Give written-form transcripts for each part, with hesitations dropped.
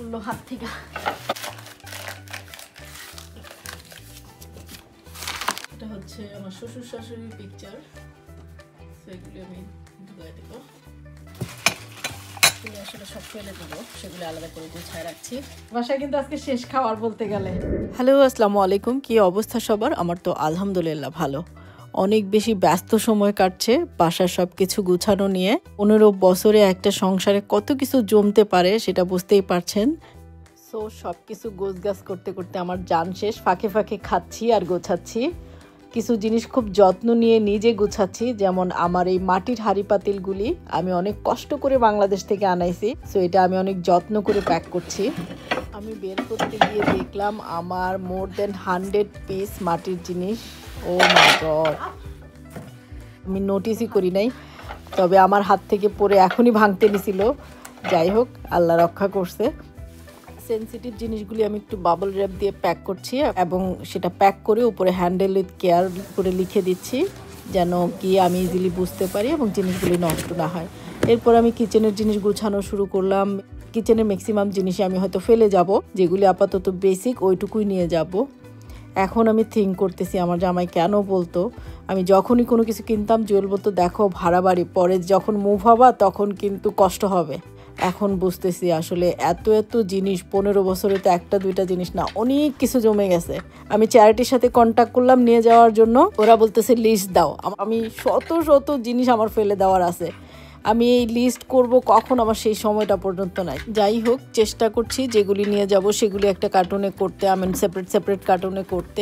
পড়লো হাত থেকে। এটা হচ্ছে আমার শ্বশুর শাশুড়ির পিকচার, সেগুলি আমি ঢুকাই দেবো। আসলে সব ফেলে দেবো, সেগুলো আলাদা করে গুছিয়ে রাখছি। বাসায় কিন্তু আজকে শেষ খাওয়ার বলতে গেলে। হ্যালো, আসসালামু আলাইকুম। কি অবস্থা সবার? আমার তো আলহামদুলিল্লাহ ভালো। অনেক বেশি ব্যস্ত সময় কাটছে বাসার সব কিছু গুছানো নিয়ে। 15 বছরে একটা সংসারে কত কিছু জমতে পারে সেটা বুঝতেই পারছেন। সো সব কিছু গোছগাছ করতে করতে আমার জান শেষ। ফাঁকে ফাঁকে খাচ্ছি আর গোছাচ্ছি। কিছু জিনিস খুব যত্ন নিয়ে নিজে গুছাচ্ছি, যেমন আমার এই মাটির হাঁড়ি পাতিলগুলি আমি অনেক কষ্ট করে বাংলাদেশ থেকে আনাইছি। সো এটা আমি অনেক যত্ন করে প্যাক করছি। আমি বের করতে গিয়ে দেখলাম আমার মোর দেন 100 পিস মাটির জিনিস। ও মাই গড, আমি নোটিসই করি নাই, তবে আমার হাত থেকে পড়ে এখনই ভাঙতে নিছিল। যাই হোক, আল্লাহ রক্ষা করছে। সেন্সিটিভ জিনিসগুলি আমি একটু বাবল র্যাপ দিয়ে প্যাক করছি এবং সেটা প্যাক করে উপরে হ্যান্ডেল উইথ কেয়ার করে লিখে দিচ্ছি, যেন কি আমি ইজিলি বুঝতে পারি এবং জিনিসগুলি নষ্ট না হয়। এরপর আমি কিচেনের জিনিস গুছানো শুরু করলাম। কিচেনের ম্যাক্সিমাম জিনিসই আমি হয়তো ফেলে যাব, যেগুলি আপাতত বেসিক ওইটুকুই নিয়ে যাব। এখন আমি থিঙ্ক করতেছি আমার জামাই কেন বলতো, আমি যখনই কোনো কিছু কিনতাম জুয়েল বলতো দেখো ভাড়া বাড়ি, পরে যখন মুভ হবা তখন কিন্তু কষ্ট হবে। এখন বুঝতেছি আসলে এত এত জিনিস 15 বছরে তো একটা দুইটা জিনিস না, অনেক কিছু জমে গেছে। আমি চ্যারিটির সাথে কন্ট্যাক্ট করলাম নিয়ে যাওয়ার জন্য, ওরা বলতেছে লিস্ট দাও। আমি শত শত জিনিস আমার ফেলে দেওয়ার আছে, আমি এই লিস্ট করব কখন, আমার সেই সময়টা পর্যন্ত নাই। যাই হোক, চেষ্টা করছি যেগুলি নিয়ে যাব সেগুলি একটা কার্টুনে করতে, আমি সেপারেট কার্টুনে করতে,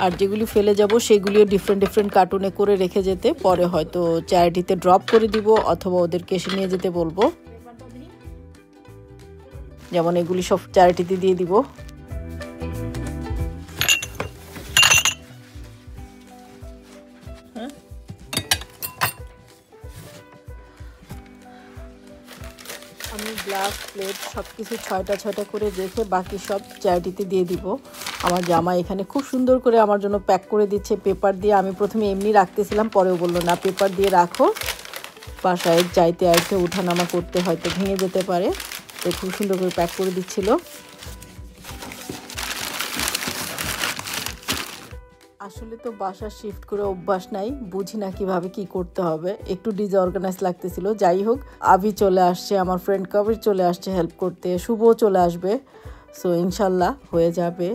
আর যেগুলি ফেলে যাব সেগুলিও ডিফারেন্ট কার্টুনে করে রেখে যেতে, পরে হয়তো চ্যারিটিতে ড্রপ করে দিব অথবা ওদেরকে এসে নিয়ে যেতে বলবো। যেমন এগুলি সব চ্যারিটিতে দিয়ে দিব। আমি গ্লাস প্লেট সব কিছু 6টা করে রেখে বাকি সব চ্যারিটিতে দিয়ে দিব। আমার জামা এখানে খুব সুন্দর করে আমার জন্য প্যাক করে দিচ্ছে পেপার দিয়ে। আমি প্রথমে এমনি রাখতেছিলাম, পরেও বললো না পেপার দিয়ে রাখো, বাসায় যাইতে আইতে উঠানামা করতে হয়তো ভেঙে যেতে পারে, তো খুব সুন্দর করে প্যাক করে দিচ্ছিল। আসলে তো বাসা শিফট করে অভ্যাস নাই, বুঝি না কিভাবে কি করতে হবে, একটু ডিসঅর্গানাইজ লাগতেছিল। যাই হোক, আভি চলে আসছে, আমার ফ্রেন্ড কবির চলে আসছে হেল্প করতে, শুভও চলে আসবে। সো ইনশাল্লাহ হয়ে যাবে।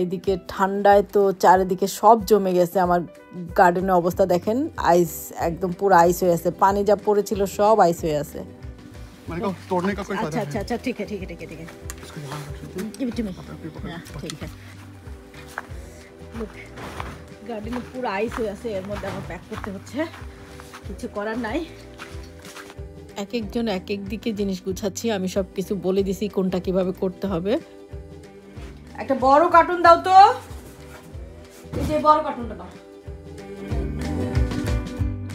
এদিকে ঠান্ডায় তো চারিদিকে সব জমে গেছে। আমার গার্ডেনের অবস্থা দেখেন, আইস, একদম পুরো আইস হয়ে আছে, পানি যা পড়েছিল সব আইস হয়ে আছে। अच्छा ठीक है गिव इट टू मी। ঠিক আছে, গার্ডেনে পুরো আইস হয়ে আছে, এর মধ্যে আমার প্যাক করতে হচ্ছে, কিছু করার নাই। এক একজন এক এক দিকে জিনিস গুছাচ্ছি, আমি সব কিছু বলে দিছি কোনটা কিভাবে করতে হবে। একটা বড় কার্টুন দাও তো, এই যে বড় কার্টুনটা দাও।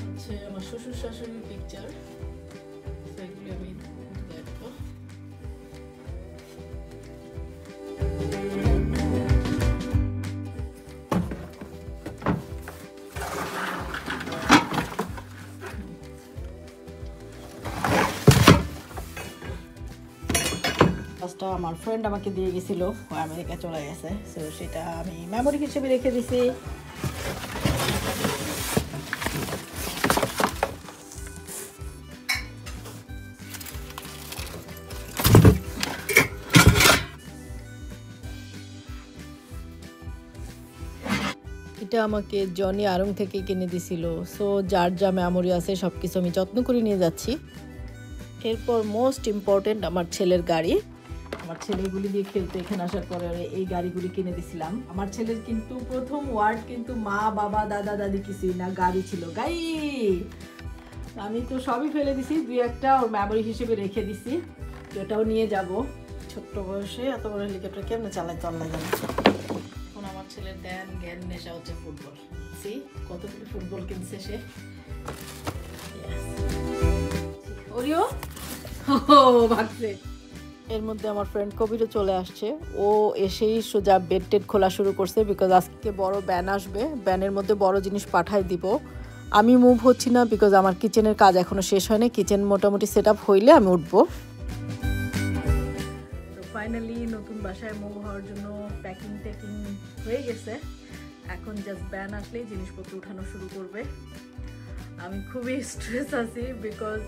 আচ্ছা, আমার শ্বশুর শাশুড়ির পিকচার, সেগুলি আমি ঢুকাই দেবো। আমার ফ্রেন্ড আমাকে দিয়ে গেছিল, ও আমেরিকা চলে গেছে, সো সেটা আমি মেমোরি হিসেবে রেখে দিছি। এটা আমাকে জনি আরং থেকে কিনে দিছিল। সো যার যা মেমোরি আছে সব কিছু আমি যত্ন করে নিয়ে যাচ্ছি। এরপর মোস্ট ইম্পর্টেন্ট আমার ছেলের গাড়ি। আমার ছেলেগুলি দিয়ে খেলতে এখানে আসার পরে এই গাড়িগুলি কিনে দিছিলাম। আমার ছেলের কিন্তু প্রথম ওয়ার্ড কিন্তু মা বাবা দাদা দাদি কিছুই না, গাড়ি ছিল, গাড়ি। আমি তো সবই ফেলে দিছি, দুই একটা ওর মেমোরি হিসেবে রেখে দিছি, এটাও নিয়ে যাব। ছোট্ট বয়সে এত বড় হেলিকপ্টার কেমনে চালায় তো আল্লাহ জানে। এখন আমার ছেলের জ্ঞান নেশা হচ্ছে ফুটবল। সি কতগুলি ফুটবল কিনছে সে। ওরিও ভাগছে। এর মধ্যে আমার ফ্রেন্ড কবিরও চলে আসছে, ও এসেই সোজা বেড টেড খোলা শুরু করছে, বিকজ আজকে বড় ব্যান আসবে, ব্যানের মধ্যে বড় জিনিস পাঠাই দিব। আমি মুভ হচ্ছি না, বিকজ আমার কিচেনের কাজ এখনো শেষ হয়নি। কিচেন মোটামুটি সেট আপ হইলে আমি উঠবো। ফাইনালি নতুন বাসায় মুভ হওয়ার জন্য প্যাকিং ট্যাকিং হয়ে গেছে। এখন জাস্ট ব্যান আসলেই জিনিসপত্র উঠানো শুরু করবে। আমি খুবই স্ট্রেস আছি, বিকজ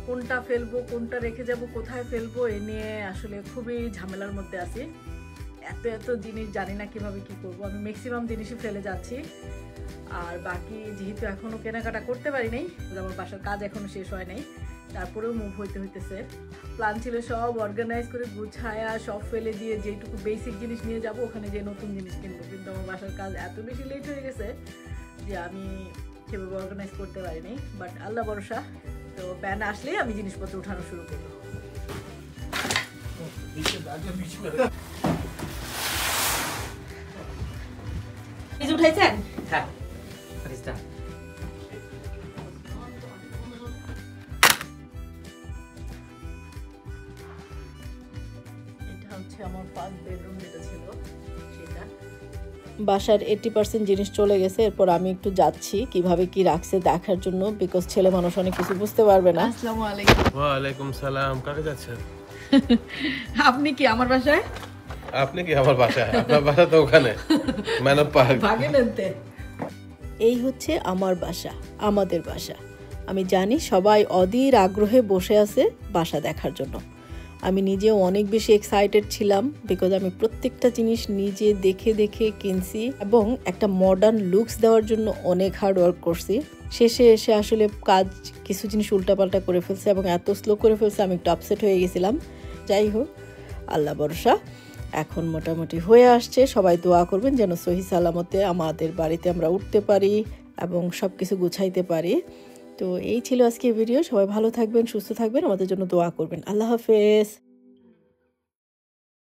কোনটা ফেলবো, কোনটা রেখে যাব, কোথায় ফেলবো এ নিয়ে আসলে খুবই ঝামেলার মধ্যে আছি। এত জিনিস জানি না কিভাবে কি করব। আমি ম্যাক্সিমাম জিনিসই ফেলে যাচ্ছি, আর বাকি যেহেতু এখনও কেনাকাটা করতে পারি নাই, আমার বাসার কাজ এখনও শেষ হয় নাই, তারপরেও মুভ হইতেছে। প্ল্যান ছিল সব অর্গানাইজ করে গুছায়া সব ফেলে দিয়ে যেটুকু বেসিক জিনিস নিয়ে যাব, ওখানে যে নতুন জিনিস কিনবো। কিন্তু আমার বাসার কাজ এত বেশি লেট হয়ে গেছে যে আমি সেভাবে অর্গানাইজ করতে পারিনি। বাট আল্লাহ ভরসা, তো ব্যান আসলেই আমি জিনিসপত্র উঠানো শুরু করবো। উঠাইছেন? হ্যাঁ, এটা হচ্ছে আমার ফার্স্ট বেডরুম যেটা ছিল সেটা। বাসার 80% জিনিস চলে গেছে। এরপর আমি একটু যাচ্ছি কিভাবে কি রাখছে দেখার জন্য, বিকজ ছেলে মানুষ অনেক কিছু বুঝতে পারবে না। আসসালামু আলাইকুম। ওয়া আলাইকুম সালাম। কাকে যাচ্ছেন? আপনি কি আমার বাসায়? আপনি কি আমার বাসায়? আপনার বাসা তো ওখানে ম্যানব পার্ক। ভাগে নেনতে। এই হচ্ছে আমার বাসা, আমাদের বাসা। আমি জানি সবাই অধীর আগ্রহে বসে আছে বাসা দেখার জন্য। আমি নিজেও অনেক বেশি এক্সাইটেড ছিলাম, বিকজ আমি প্রত্যেকটা জিনিস নিজে দেখে দেখে কিনছি এবং একটা মডার্ন লুকস দেওয়ার জন্য অনেক হার্ড ওয়ার্ক করছি। শেষে এসে আসলে কাজ কিছু জিনিস উল্টাপাল্টা করে ফেলছে এবং এত স্লো করে ফেলছে, আমি একটু আপসেট হয়ে গেছিলাম। যাই হোক, আল্লাহ ভরসা এখন মোটামুটি হয়ে আসছে। সবাই দোয়া করবেন যেন সহি সালামতে আমাদের বাড়িতে আমরা উঠতে পারি এবং সব কিছু গুছাইতে পারি। তো এই ছিল আজকে ভিডিও। সবাই ভালো থাকবেন, সুস্থ থাকবেন, আমাদের জন্য দোয়া করবেন। আল্লাহ হাফেজ।